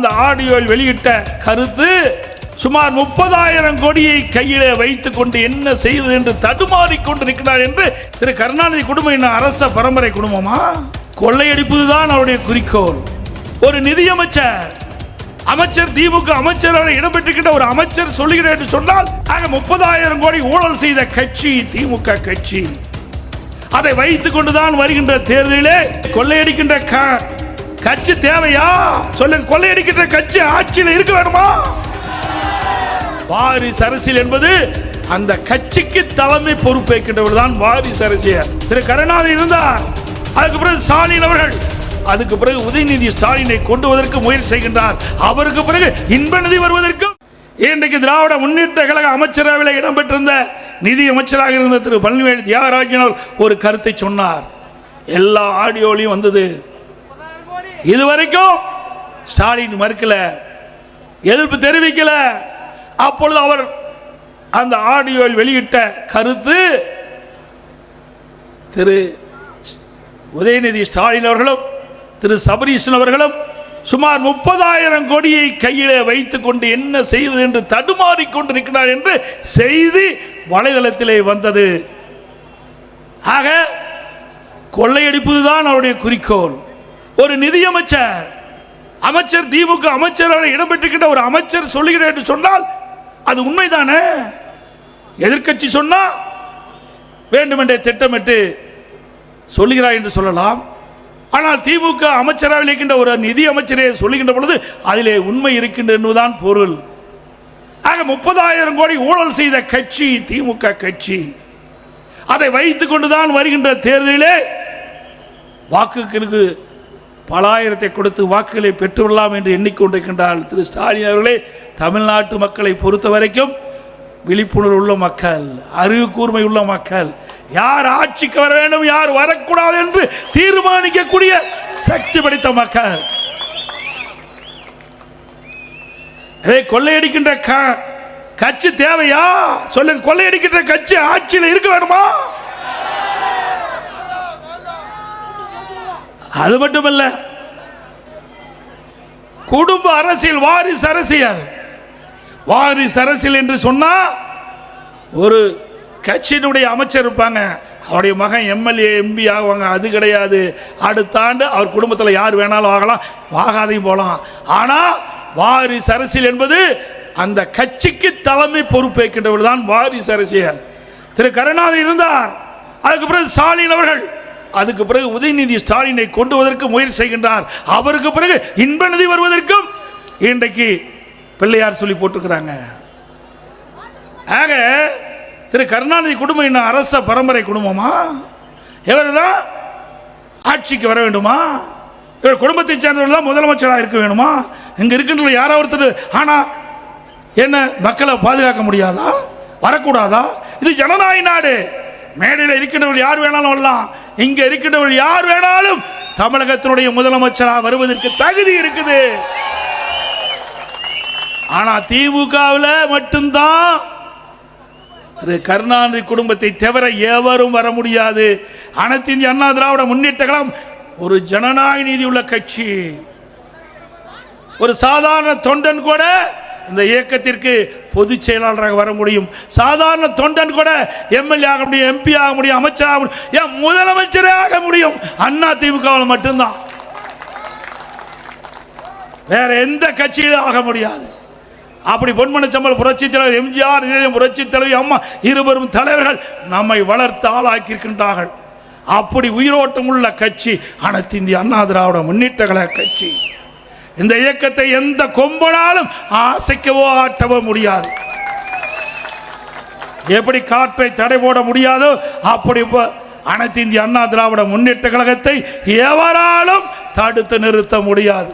அந்த ஆடியோவில் வெளியிட்ட கருத்து, சுமார் 30,000 கோடியை கையிலே வைத்துக் கொண்டு என்ன செய்வது என்று தடுமாறிக் கொண்டிருக்கிறார் என்று திரு கருணாநிதி குடும்பம் என்ன அரச பரம்பரை குடும்பமா? கொள்ளையடிப்பதுதான் அவருடைய குறிக்கோள். ஒரு நிதியமைச்சர் அமைச்சர் திமுக அமைச்சராக இடம்பெற்றிருக்கின்ற ஒரு அமைச்சர் சொல்லுகிறேன் என்று சொன்னால், ஆக 30,000 கோடி ஊழல் செய்த கட்சி திமுக கட்சி. அதை வைத்துக் கொண்டுதான் வருகின்ற தேர்தலிலே கொள்ளையடிக்கின்ற கட்சி தேவையா? சொல்லுங்க, கொள்ளையடிக்கின்ற கட்சி ஆட்சியில் இருக்க வேணுமா? வாரிசு அரசியல் என்பது அந்த கட்சிக்கு தலைமை பொறுப்பேற்கின்றவர் தான் வாரிசு அரசியல். திரு கருணாநிதி இருந்தார், அதுக்கு பிறகு ஸ்டாலின் அவர்கள், அதுக்கு பிறகு உதயநிதி ஸ்டாலினை கொண்டு வருவதற்கு முயற்சி செய்கின்றார். அவருக்கு பிறகு இன்ப நிதி வருவதற்கும் இன்றைக்கு திராவிட முன்னேற்ற கழக அமைச்சரவையில் இடம்பெற்றிருந்த நிதி அமைச்சராக இருந்த திரு பழனிவேல் தியாகராஜன் ஒரு கருத்தை சொன்னார். எல்லா ஆடியோலையும் வந்தது. இதுவரைக்கும் ஸ்டாலின் மறுக்கல, எதிர்ப்பு தெரிவிக்கல. அப்பொழுது அவர் அந்த ஆடியோவில் வெளியிட்ட கருத்து, திரு உதயநிதி ஸ்டாலின் அவர்களும் திரு சபரீசன் அவர்களும் சுமார் 30,000 கோடியை கையிலே வைத்துக் கொண்டு என்ன செய்வது என்று தடுமாறிக் கொண்டிருக்கிறார் என்று செய்தி வலைதளத்திலே வந்தது. ஆக கொள்ளையடிப்பதுதான் அவருடைய குறிக்கோள். ஒரு நிதியமைச்சர் அமைச்சர் திமுக அமைச்சராக இடம்பெற்றிருக்கின்ற ஒரு அமைச்சர் சொல்லுகிறேன் என்று சொன்னால் அது உண்மைதானே? எதிர்க்கட்சி சொன்னா வேண்டுமென்றே திட்டமிட்டு சொல்லுகிறார் என்று சொல்லலாம். ஆனால் திமுக அமைச்சராக இருக்கின்ற ஒரு நிதி அமைச்சரே சொல்லுகின்ற பொழுது அதிலே உண்மை இருக்கின்ற என்பதுதான் பொருள். ஆக 30,000 கோடி ஊழல் செய்த கட்சி திமுக கட்சி. அதை வைத்துக் கொண்டுதான் வருகின்ற தேர்தலிலே வாக்குகளுக்கு பல ஆயிரத்தை கொடுத்து வாக்குகளை பெற்றுவிடலாம் என்று எண்ணிக்கொண்டிருக்கின்றார் திரு ஸ்டாலின் அவர்களே. தமிழ்நாட்டு மக்களை பொறுத்த வரைக்கும் விழிப்புணர்வு உள்ள மக்கள், அறிவு கூர்மை உள்ள மக்கள், யார் ஆட்சிக்கு வர வேண்டும் யார் வரக்கூடாது என்று தீர்மானிக்கக்கூடிய சக்தி படைத்த மக்கள். கொள்ளையடிக்கின்ற கட்சி தேவையா? சொல்லுங்க, கொள்ளையடிக்கின்ற கட்சி ஆட்சியில் இருக்க வேணுமா? அது மட்டுமல்ல, குடும்ப அரசியல், வாரிசு அரசியல். வாரிசு அரசியல் என்று சொன்னா ஒரு கட்சியினுடைய அமைச்சர் இருப்பாங்க, அவருடைய மகன் எம்எல்ஏ எம்பி ஆகுவாங்க. அது கிடையாது. அடுத்த ஆண்டு அவர் குடும்பத்தில் யார் வேணாலும் ஆகலாம், ஆகாதையும் போகலாம். ஆனால் வாரிசு அரசியல் என்பது அந்த கட்சிக்கு தலைமை பொறுப்பேற்கின்றவர் தான் வாரிசு அரசியல். திரு கருணாநிதி இருந்தார், அதுக்கு பிறகு ஸ்டாலின் அவர்கள், அதுக்கு பிறகு உதயநிதி ஸ்டாலினை கொண்டு வருவதற்கு முயற்சி செய்கின்றார். அவருக்கு பிறகு இன்ப நிதி வருவதற்கும் இன்றைக்கு பிள்ளையார் சொல்லி போட்டுக்கிறாங்க. ஆக திரு கருணாநிதி குடும்பம் என்ன அரச பரம்பரை குடும்பமா? இவர் தான் ஆட்சிக்கு வர வேண்டுமா? இவர் குடும்பத்தை சேர்ந்தவர்கள் தான் முதலமைச்சராக இருக்க வேணுமா? இங்க இருக்கின்ற யாரோ ஒருத்தர் ஆனா என்ன மக்களை பாதுகாக்க முடியாதா? வரக்கூடாதா? இது ஜனநாயக நாடு. மேடையில் இருக்கின்றவர்கள் யார் வேணாலும் வரலாம். இங்க இருக்கின்றவர்கள் யார் வேணாலும் தமிழகத்தினுடைய முதலமைச்சராக வருவதற்கு தகுதி இருக்குது. ஆனா திமுகவில் மட்டும்தான் திரு கருணாநிதி குடும்பத்தை தவிர எவரும் வர முடியாது. அனைத்து இந்திய அண்ணா திராவிட முன்னேற்ற கழகம் ஒரு ஜனநாயக நீதி உள்ள கட்சி. ஒரு சாதாரண தொண்டன் கூட இந்த இயக்கத்திற்கு பொதுச் செயலாளராக வர முடியும். சாதாரண தொண்டன் கூட எம்எல்ஏ ஆக முடியும், எம்பி ஆக முடியும், அமைச்சர் ஆக முடியும், ஏன் முதலமைச்சரே ஆக முடியும். அண்ணா திமுகவில் மட்டும்தான், வேற எந்த கட்சியிலும் ஆக முடியாது. அப்படி பொன்மனச்சம்பல் புரட்சி தலைவர் எம்ஜிஆர், புரட்சி தலைவி அம்மா இருவரும் தலைவர்கள் நம்மை வளர்த்து ஆளாக்கியிருக்கின்றார்கள். அப்படி உயிரோட்டம் உள்ள கட்சி அனைத்து இந்திய அண்ணா திராவிட முன்னேற்ற கழக கட்சி. இந்த இயக்கத்தை எந்த கொம்பனாலும் ஆசைக்கவோ ஆட்டவோ முடியாது. எப்படி காற்றை தடை போட முடியாதோ அப்படி அனைத்து இந்திய அண்ணா திராவிட முன்னேற்ற கழகத்தை எவராலும் தடுத்து நிறுத்த முடியாது.